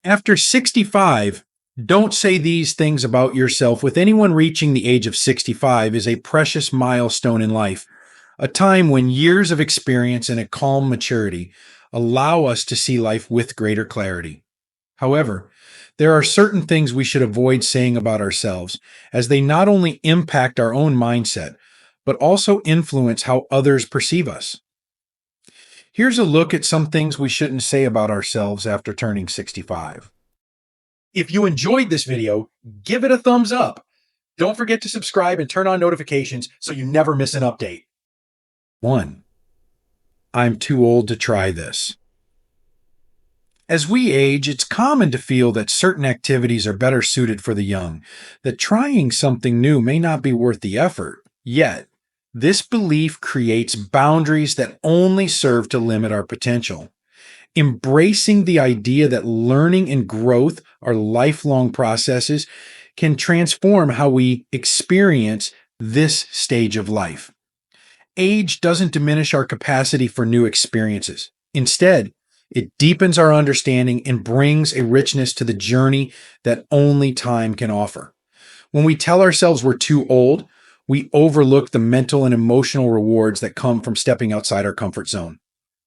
After 65, don't say these things about yourself. With anyone reaching the age of 65 is a precious milestone in life, a time when years of experience and a calm maturity allow us to see life with greater clarity. However, there are certain things we should avoid saying about ourselves, as they not only impact our own mindset, but also influence how others perceive us. Here's a look at some things we shouldn't say about ourselves after turning 65. If you enjoyed this video, give it a thumbs up. Don't forget to subscribe and turn on notifications so you never miss an update. 1. I'm too old to try this. As we age, it's common to feel that certain activities are better suited for the young, that trying something new may not be worth the effort. Yet, this belief creates boundaries that only serve to limit our potential. Embracing the idea that learning and growth are lifelong processes can transform how we experience this stage of life. Age doesn't diminish our capacity for new experiences. Instead, it deepens our understanding and brings a richness to the journey that only time can offer. When we tell ourselves we're too old, we overlook the mental and emotional rewards that come from stepping outside our comfort zone.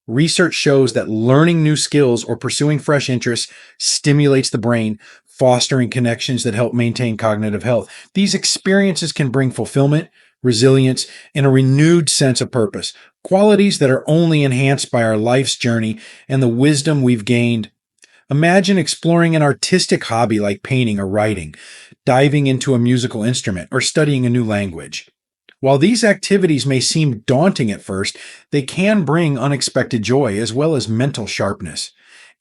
Research shows that learning new skills or pursuing fresh interests stimulates the brain, fostering connections that help maintain cognitive health. These experiences can bring fulfillment, resilience, and a renewed sense of purpose, qualities that are only enhanced by our life's journey and the wisdom we've gained. Imagine exploring an artistic hobby like painting or writing, diving into a musical instrument, or studying a new language. While these activities may seem daunting at first, they can bring unexpected joy as well as mental sharpness.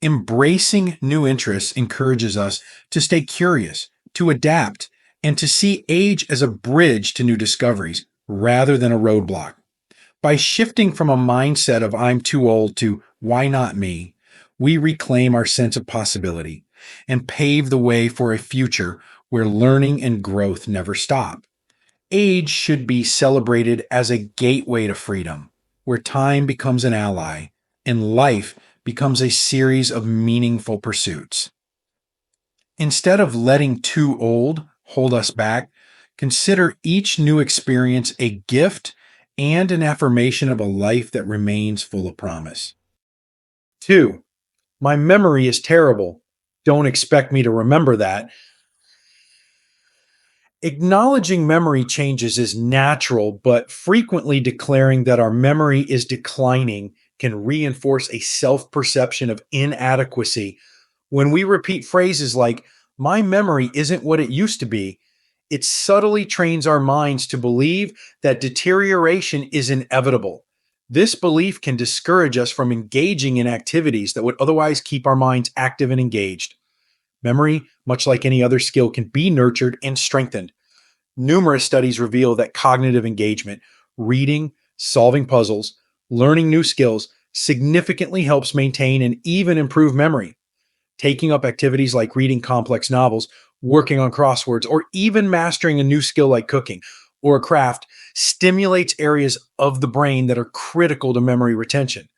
Embracing new interests encourages us to stay curious, to adapt, and to see age as a bridge to new discoveries rather than a roadblock. By shifting from a mindset of I'm too old to why not me, we reclaim our sense of possibility and pave the way for a future where learning and growth never stop. Age should be celebrated as a gateway to freedom, where time becomes an ally and life becomes a series of meaningful pursuits. Instead of letting too old hold us back, consider each new experience a gift and an affirmation of a life that remains full of promise. 2. My memory is terrible. Don't expect me to remember that. Acknowledging memory changes is natural, but frequently declaring that our memory is declining can reinforce a self perception of inadequacy. When we repeat phrases like, my memory isn't what it used to be, it subtly trains our minds to believe that deterioration is inevitable. This belief can discourage us from engaging in activities that would otherwise keep our minds active and engaged. Memory, much like any other skill, can be nurtured and strengthened. Numerous studies reveal that cognitive engagement, reading, solving puzzles, learning new skills, significantly helps maintain and even improve memory. Taking up activities like reading complex novels, working on crosswords, or even mastering a new skill like cooking or a craft stimulates areas of the brain that are critical to memory retention.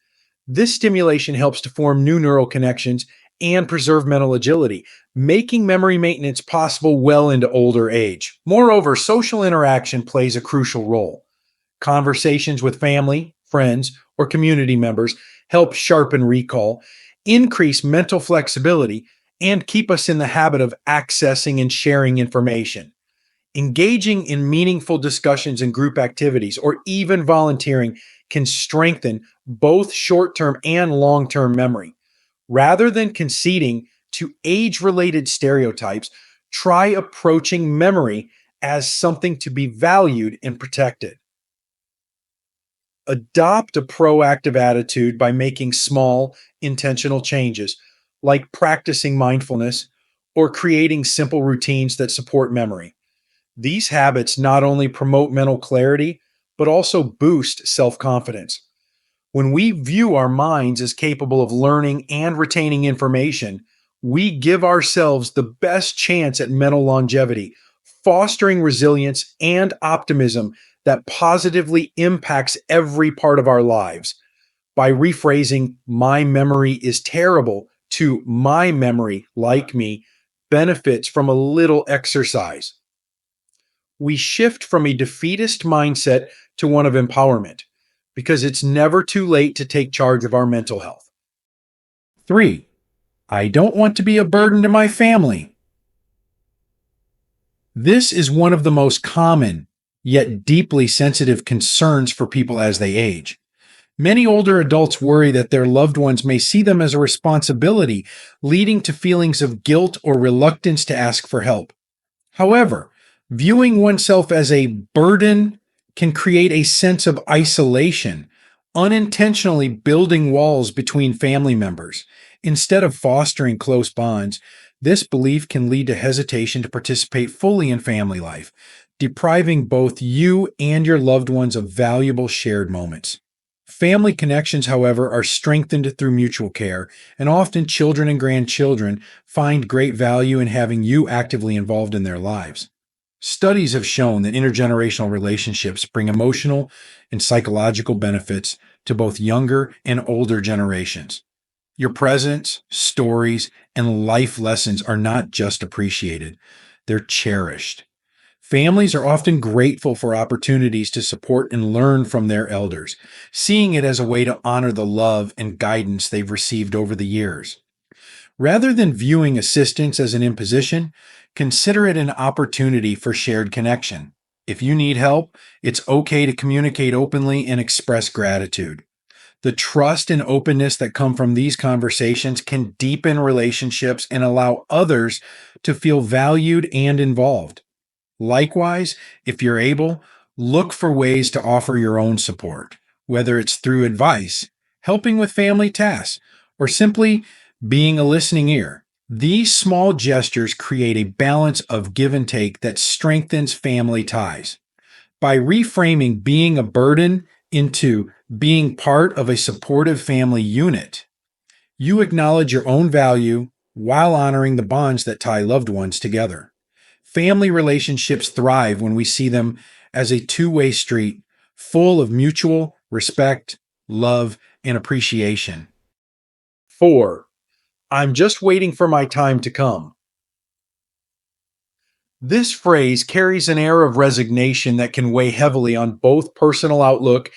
This stimulation helps to form new neural connections and preserve mental agility, making memory maintenance possible well into older age. Moreover, social interaction plays a crucial role. Conversations with family, friends, or community members help sharpen recall, increase mental flexibility, and keep us in the habit of accessing and sharing information. Engaging in meaningful discussions and group activities, or even volunteering, can strengthen both short term and long term memory. Rather than conceding to age related stereotypes, try approaching memory as something to be valued and protected. Adopt a proactive attitude by making small, intentional changes, like practicing mindfulness or creating simple routines that support memory. These habits not only promote mental clarity, but also boost self confidence. When we view our minds as capable of learning and retaining information, we give ourselves the best chance at mental longevity, fostering resilience and optimism that positively impacts every part of our lives. By rephrasing, my memory is terrible, to my memory, like me, benefits from a little exercise. We shift from a defeatist mindset to one of empowerment because it's never too late to take charge of our mental health. 3. I don't want to be a burden to my family. This is one of the most common, yet deeply sensitive concerns for people as they age. Many older adults worry that their loved ones may see them as a responsibility, leading to feelings of guilt or reluctance to ask for help. However, viewing oneself as a burden can create a sense of isolation, unintentionally building walls between family members. Instead of fostering close bonds, this belief can lead to hesitation to participate fully in family life, depriving both you and your loved ones of valuable shared moments. Family connections, however, are strengthened through mutual care, and often children and grandchildren find great value in having you actively involved in their lives. Studies have shown that intergenerational relationships bring emotional and psychological benefits to both younger and older generations. Your presence, stories, and life lessons are not just appreciated, they're cherished. Families are often grateful for opportunities to support and learn from their elders, seeing it as a way to honor the love and guidance they've received over the years. Rather than viewing assistance as an imposition, consider it an opportunity for shared connection. If you need help, it's okay to communicate openly and express gratitude. The trust and openness that come from these conversations can deepen relationships and allow others to feel valued and involved. Likewise, if you're able, look for ways to offer your own support, whether it's through advice, helping with family tasks, or simply being a listening ear. These small gestures create a balance of give and take that strengthens family ties. By reframing being a burden into being part of a supportive family unit, you acknowledge your own value while honoring the bonds that tie loved ones together. Family relationships thrive when we see them as a two-way street full of mutual respect, love, and appreciation. 4. I'm just waiting for my time to come. This phrase carries an air of resignation that can weigh heavily on both personal outlook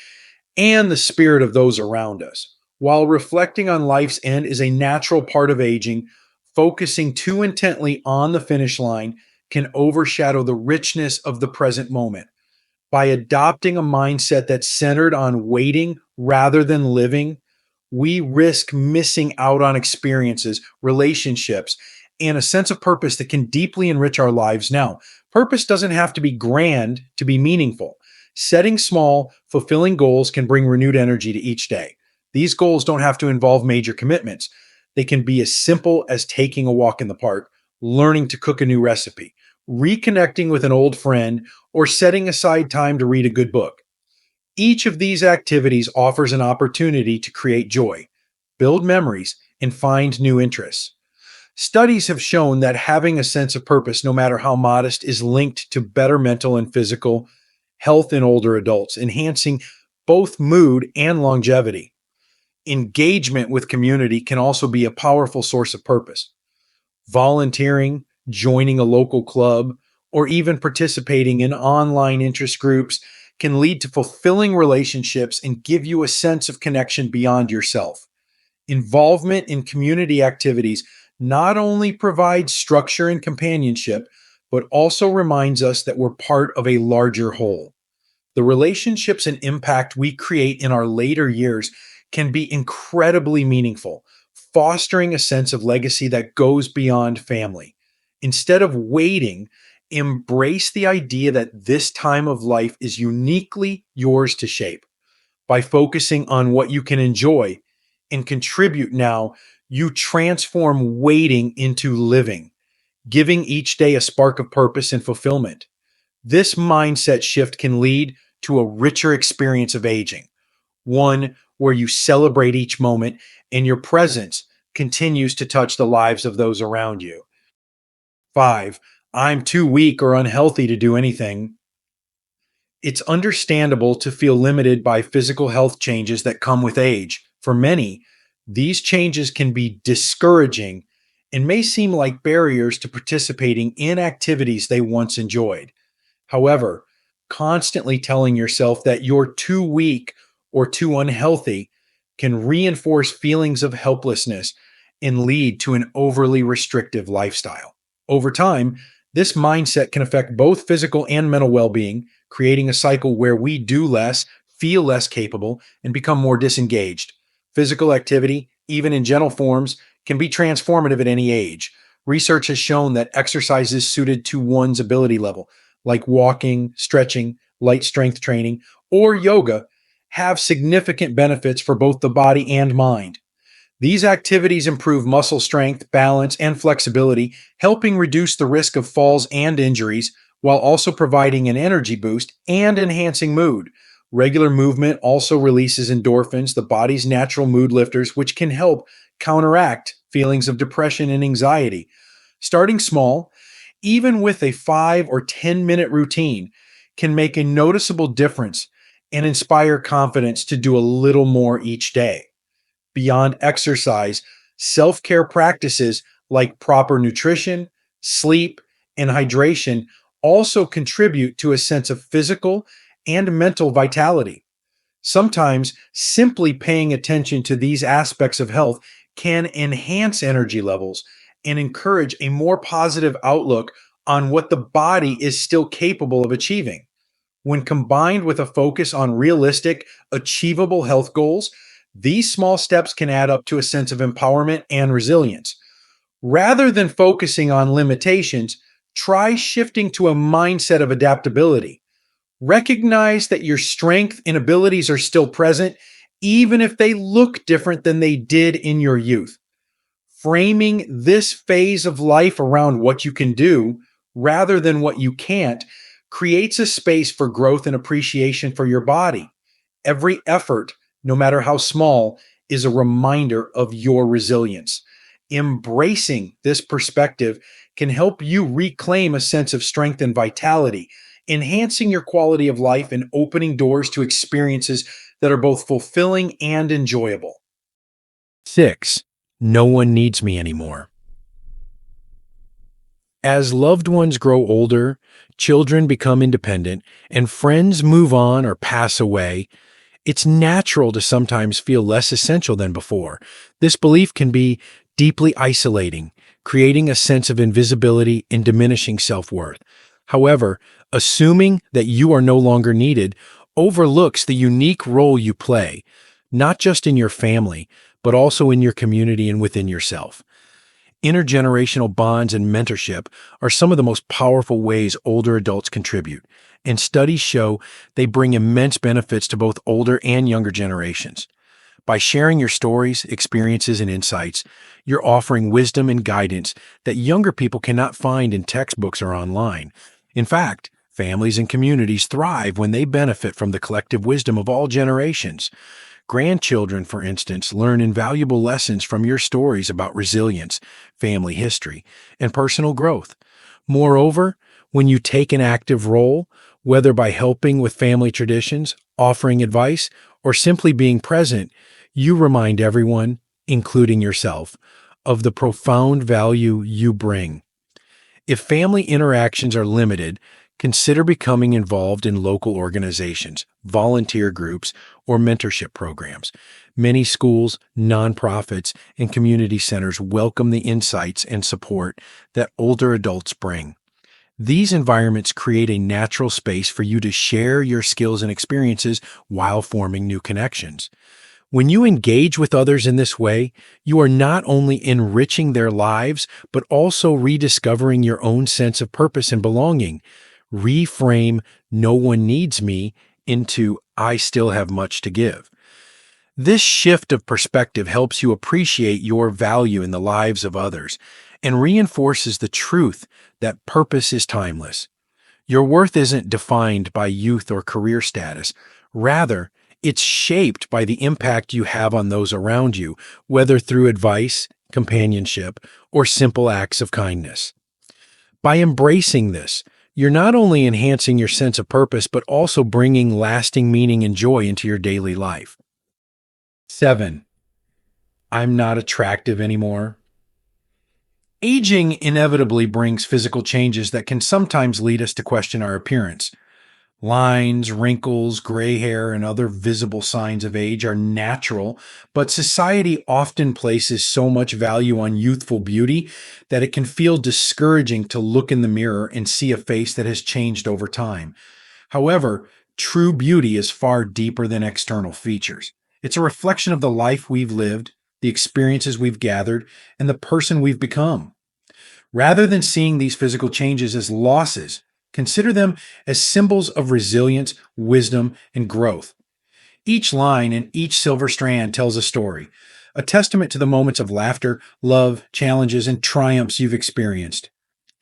and the spirit of those around us. While reflecting on life's end is a natural part of aging, focusing too intently on the finish line can overshadow the richness of the present moment. By adopting a mindset that's centered on waiting rather than living, we risk missing out on experiences, relationships, and a sense of purpose that can deeply enrich our lives now. Purpose doesn't have to be grand to be meaningful. Setting small, fulfilling goals can bring renewed energy to each day. These goals don't have to involve major commitments. They can be as simple as taking a walk in the park, learning to cook a new recipe, reconnecting with an old friend, or setting aside time to read a good book. Each of these activities offers an opportunity to create joy, build memories, and find new interests. Studies have shown that having a sense of purpose, no matter how modest, is linked to better mental and physical health in older adults, enhancing both mood and longevity. Engagement with community can also be a powerful source of purpose. Volunteering, joining a local club, or even participating in online interest groups can lead to fulfilling relationships and give you a sense of connection beyond yourself. Involvement in community activities not only provides structure and companionship, but also reminds us that we're part of a larger whole. The relationships and impact we create in our later years can be incredibly meaningful, fostering a sense of legacy that goes beyond family. Instead of waiting, embrace the idea that this time of life is uniquely yours to shape. By focusing on what you can enjoy and contribute now, you transform waiting into living, giving each day a spark of purpose and fulfillment. This mindset shift can lead to a richer experience of aging, one where you celebrate each moment and your presence continues to touch the lives of those around you. 5. I'm too weak or unhealthy to do anything. It's understandable to feel limited by physical health changes that come with age. For many, These changes can be discouraging and may seem like barriers to participating in activities they once enjoyed. However, constantly telling yourself that you're too weak or too unhealthy can reinforce feelings of helplessness and lead to an overly restrictive lifestyle. Over time, this mindset can affect both physical and mental well being, creating a cycle where we do less, feel less capable, and become more disengaged. Physical activity, even in gentle forms, can be transformative at any age. Research has shown that exercises suited to one's ability level, like walking, stretching, light strength training, or yoga, have significant benefits for both the body and mind. These activities improve muscle strength, balance, and flexibility, helping reduce the risk of falls and injuries, while also providing an energy boost and enhancing mood. Regular movement also releases endorphins, the body's natural mood lifters, which can help counteract feelings of depression and anxiety. Starting small, even with a 5 or 10 minute routine, can make a noticeable difference and inspire confidence to do a little more each day. Beyond exercise, self care practices like proper nutrition, sleep, and hydration also contribute to a sense of physical and mental vitality. Sometimes simply paying attention to these aspects of health can enhance energy levels and encourage a more positive outlook on what the body is still capable of achieving. When combined with a focus on realistic, achievable health goals, these small steps can add up to a sense of empowerment and resilience. Rather than focusing on limitations, try shifting to a mindset of adaptability. Recognize that your strength and abilities are still present, even if they look different than they did in your youth. Framing this phase of life around what you can do rather than what you can't creates a space for growth and appreciation for your body. Every effort, no matter how small, is a reminder of your resilience. Embracing this perspective can help you reclaim a sense of strength and vitality, enhancing your quality of life and opening doors to experiences that are both fulfilling and enjoyable. 6. No one needs me anymore. As loved ones grow older, children become independent, and friends move on or pass away, it's natural to sometimes feel less essential than before. This belief can be deeply isolating, creating a sense of invisibility and diminishing self-worth. However, assuming that you are no longer needed overlooks the unique role you play, not just in your family, but also in your community and within yourself. Intergenerational bonds and mentorship are some of the most powerful ways older adults contribute, and studies show they bring immense benefits to both older and younger generations. By sharing your stories, experiences, and insights, you're offering wisdom and guidance that younger people cannot find in textbooks or online. In fact, families and communities thrive when they benefit from the collective wisdom of all generations. Grandchildren, for instance, learn invaluable lessons from your stories about resilience, family history, and personal growth. Moreover, when you take an active role, whether by helping with family traditions, offering advice, or simply being present, you remind everyone, including yourself, of the profound value you bring. If family interactions are limited, consider becoming involved in local organizations, volunteer groups, or mentorship programs. Many schools, nonprofits, and community centers welcome the insights and support that older adults bring. These environments create a natural space for you to share your skills and experiences while forming new connections. When you engage with others in this way, you are not only enriching their lives, but also rediscovering your own sense of purpose and belonging. Reframe "no one needs me" into "I still have much to give." This shift of perspective helps you appreciate your value in the lives of others and reinforces the truth that purpose is timeless. Your worth isn't defined by youth or career status. Rather, it's shaped by the impact you have on those around you, whether through advice, companionship, or simple acts of kindness. By embracing this, you're not only enhancing your sense of purpose, but also bringing lasting meaning and joy into your daily life. 7. I'm not attractive anymore. Aging inevitably brings physical changes that can sometimes lead us to question our appearance. Lines, wrinkles, gray hair, and other visible signs of age are natural, but society often places so much value on youthful beauty that it can feel discouraging to look in the mirror and see a face that has changed over time. However, true beauty is far deeper than external features. It's a reflection of the life we've lived, the experiences we've gathered, and the person we've become. Rather than seeing these physical changes as losses, consider them as symbols of resilience, wisdom, and growth. Each line and each silver strand tells a story, a testament to the moments of laughter, love, challenges, and triumphs you've experienced.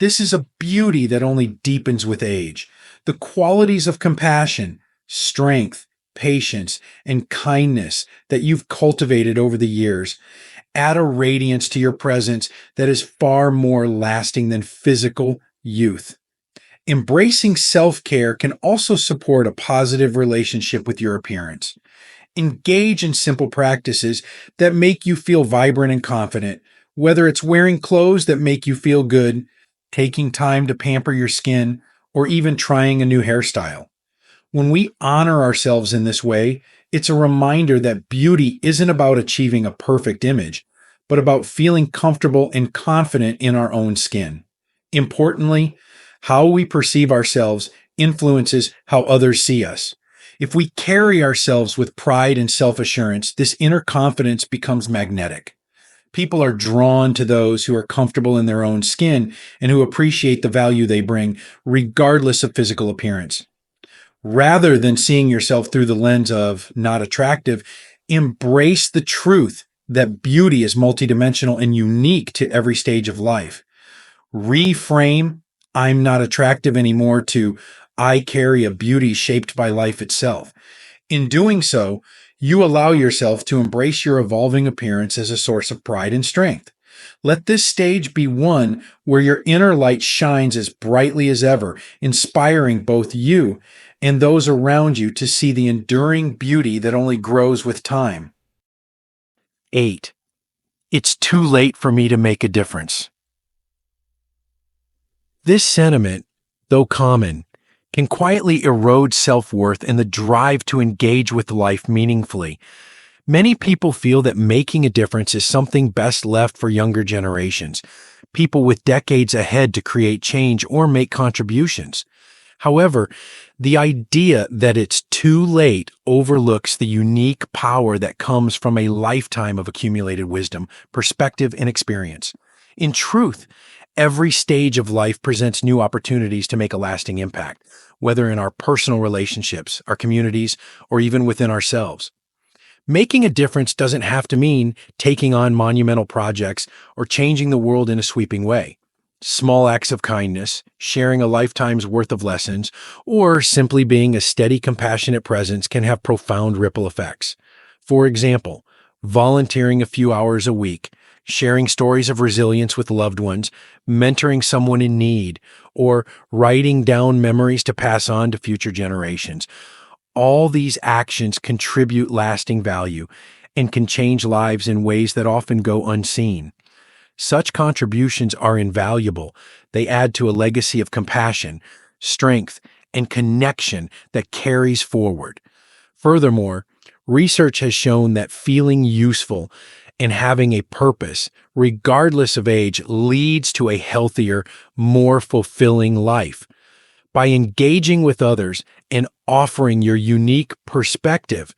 This is a beauty that only deepens with age. The qualities of compassion, strength, patience, and kindness that you've cultivated over the years add a radiance to your presence that is far more lasting than physical youth. Embracing self care can also support a positive relationship with your appearance. Engage in simple practices that make you feel vibrant and confident, whether it's wearing clothes that make you feel good, taking time to pamper your skin, or even trying a new hairstyle. When we honor ourselves in this way, it's a reminder that beauty isn't about achieving a perfect image, but about feeling comfortable and confident in our own skin. Importantly, how we perceive ourselves influences how others see us. If we carry ourselves with pride and self assurance, this inner confidence becomes magnetic. People are drawn to those who are comfortable in their own skin and who appreciate the value they bring, regardless of physical appearance. Rather than seeing yourself through the lens of not attractive, embrace the truth that beauty is multidimensional and unique to every stage of life. Reframe I'm not attractive anymore to I carry a beauty shaped by life itself. In doing so, you allow yourself to embrace your evolving appearance as a source of pride and strength. Let this stage be one where your inner light shines as brightly as ever, inspiring both you and those around you to see the enduring beauty that only grows with time. 8. It's too late for me to make a difference. This sentiment, though common, can quietly erode self-worth and the drive to engage with life meaningfully. Many people feel that making a difference is something best left for younger generations, people with decades ahead to create change or make contributions. However, the idea that it's too late overlooks the unique power that comes from a lifetime of accumulated wisdom, perspective, and experience. In truth, every stage of life presents new opportunities to make a lasting impact, whether in our personal relationships, our communities, or even within ourselves. Making a difference doesn't have to mean taking on monumental projects or changing the world in a sweeping way. Small acts of kindness, sharing a lifetime's worth of lessons, or simply being a steady, compassionate presence can have profound ripple effects. For example, volunteering a few hours a week, sharing stories of resilience with loved ones, mentoring someone in need, or writing down memories to pass on to future generations. All these actions contribute lasting value and can change lives in ways that often go unseen. Such contributions are invaluable. They add to a legacy of compassion, strength, and connection that carries forward. Furthermore, research has shown that feeling useful and having a purpose, regardless of age, leads to a healthier, more fulfilling life. By engaging with others and offering your unique perspective,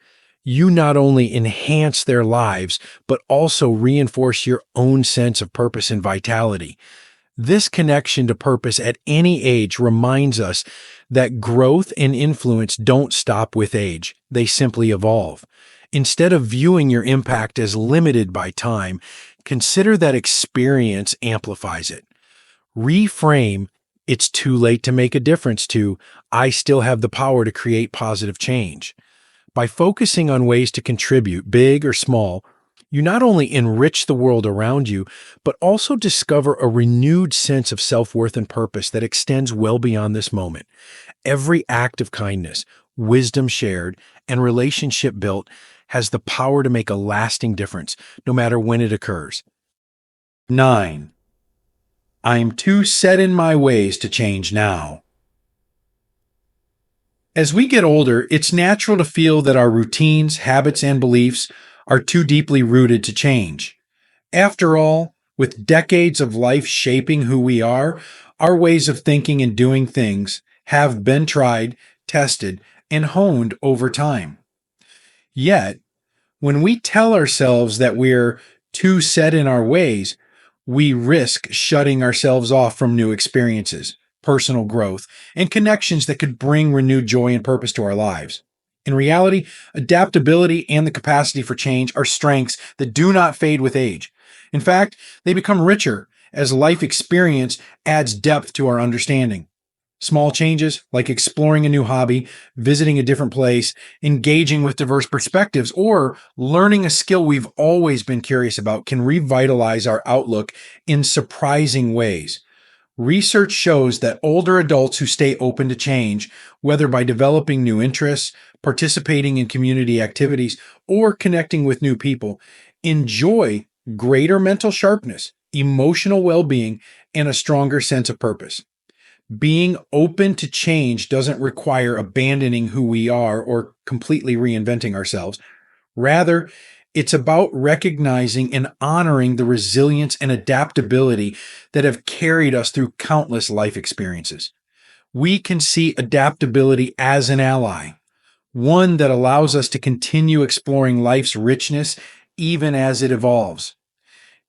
you not only enhance their lives, but also reinforce your own sense of purpose and vitality. This connection to purpose at any age reminds us that growth and influence don't stop with age, they simply evolve. Instead of viewing your impact as limited by time, consider that experience amplifies it. Reframe it's too late to make a difference to I still have the power to create positive change. By focusing on ways to contribute, big or small, you not only enrich the world around you, but also discover a renewed sense of self-worth and purpose that extends well beyond this moment. Every act of kindness, wisdom shared, and relationship built has the power to make a lasting difference, no matter when it occurs. 9. I'm too set in my ways to change now. As we get older, it's natural to feel that our routines, habits, and beliefs are too deeply rooted to change. After all, with decades of life shaping who we are, our ways of thinking and doing things have been tried, tested, and honed over time. Yet, when we tell ourselves that we're too set in our ways, we risk shutting ourselves off from new experiences, personal growth, and connections that could bring renewed joy and purpose to our lives. In reality, adaptability and the capacity for change are strengths that do not fade with age. In fact, they become richer as life experience adds depth to our understanding. Small changes like exploring a new hobby, visiting a different place, engaging with diverse perspectives, or learning a skill we've always been curious about can revitalize our outlook in surprising ways. Research shows that older adults who stay open to change, whether by developing new interests, participating in community activities, or connecting with new people, enjoy greater mental sharpness, emotional well-being, and a stronger sense of purpose. Being open to change doesn't require abandoning who we are or completely reinventing ourselves. Rather, it's about recognizing and honoring the resilience and adaptability that have carried us through countless life experiences. We can see adaptability as an ally, one that allows us to continue exploring life's richness even as it evolves.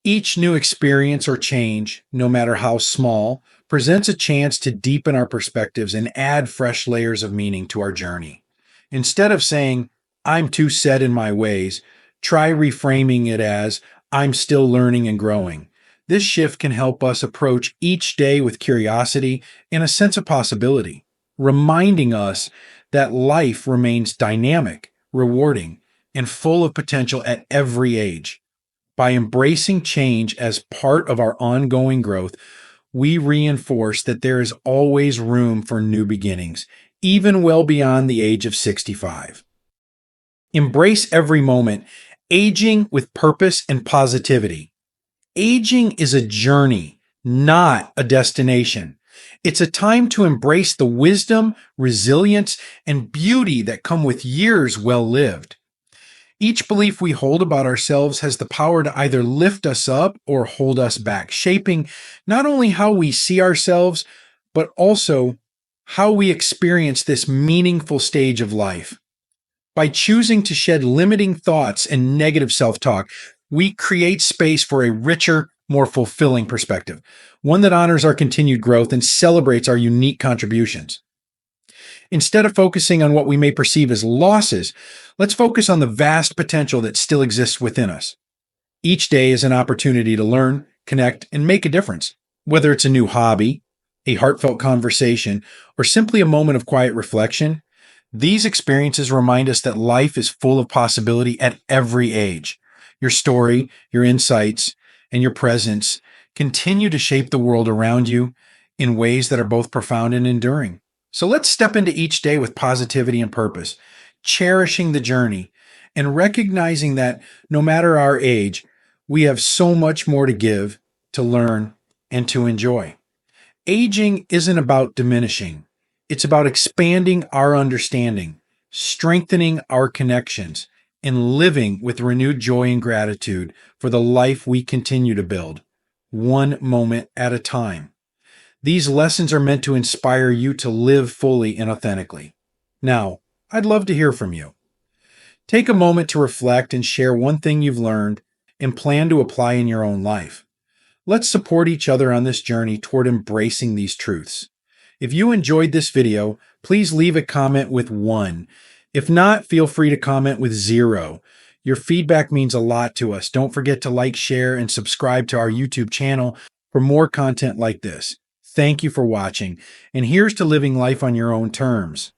Each new experience or change, no matter how small, presents a chance to deepen our perspectives and add fresh layers of meaning to our journey. Instead of saying, I'm too set in my ways, try reframing it as, I'm still learning and growing. This shift can help us approach each day with curiosity and a sense of possibility, reminding us that life remains dynamic, rewarding, and full of potential at every age. By embracing change as part of our ongoing growth, we reinforce that there is always room for new beginnings, even well beyond the age of 65. Embrace every moment, aging with purpose and positivity. Aging is a journey, not a destination. It's a time to embrace the wisdom, resilience, and beauty that come with years well lived. Each belief we hold about ourselves has the power to either lift us up or hold us back, shaping not only how we see ourselves, but also how we experience this meaningful stage of life. By choosing to shed limiting thoughts and negative self-talk, we create space for a richer, more fulfilling perspective, one that honors our continued growth and celebrates our unique contributions. Instead of focusing on what we may perceive as losses, let's focus on the vast potential that still exists within us. Each day is an opportunity to learn, connect, and make a difference. Whether it's a new hobby, a heartfelt conversation, or simply a moment of quiet reflection, these experiences remind us that life is full of possibility at every age. Your story, your insights, and your presence continue to shape the world around you in ways that are both profound and enduring. So let's step into each day with positivity and purpose, cherishing the journey and recognizing that no matter our age, we have so much more to give, to learn, and to enjoy. Aging isn't about diminishing. It's about expanding our understanding, strengthening our connections, and living with renewed joy and gratitude for the life we continue to build, one moment at a time. These lessons are meant to inspire you to live fully and authentically. Now, I'd love to hear from you. Take a moment to reflect and share one thing you've learned and plan to apply in your own life. Let's support each other on this journey toward embracing these truths. If you enjoyed this video, please leave a comment with 1. If not, feel free to comment with 0. Your feedback means a lot to us. Don't forget to like, share, and subscribe to our YouTube channel for more content like this. Thank you for watching, and here's to living life on your own terms.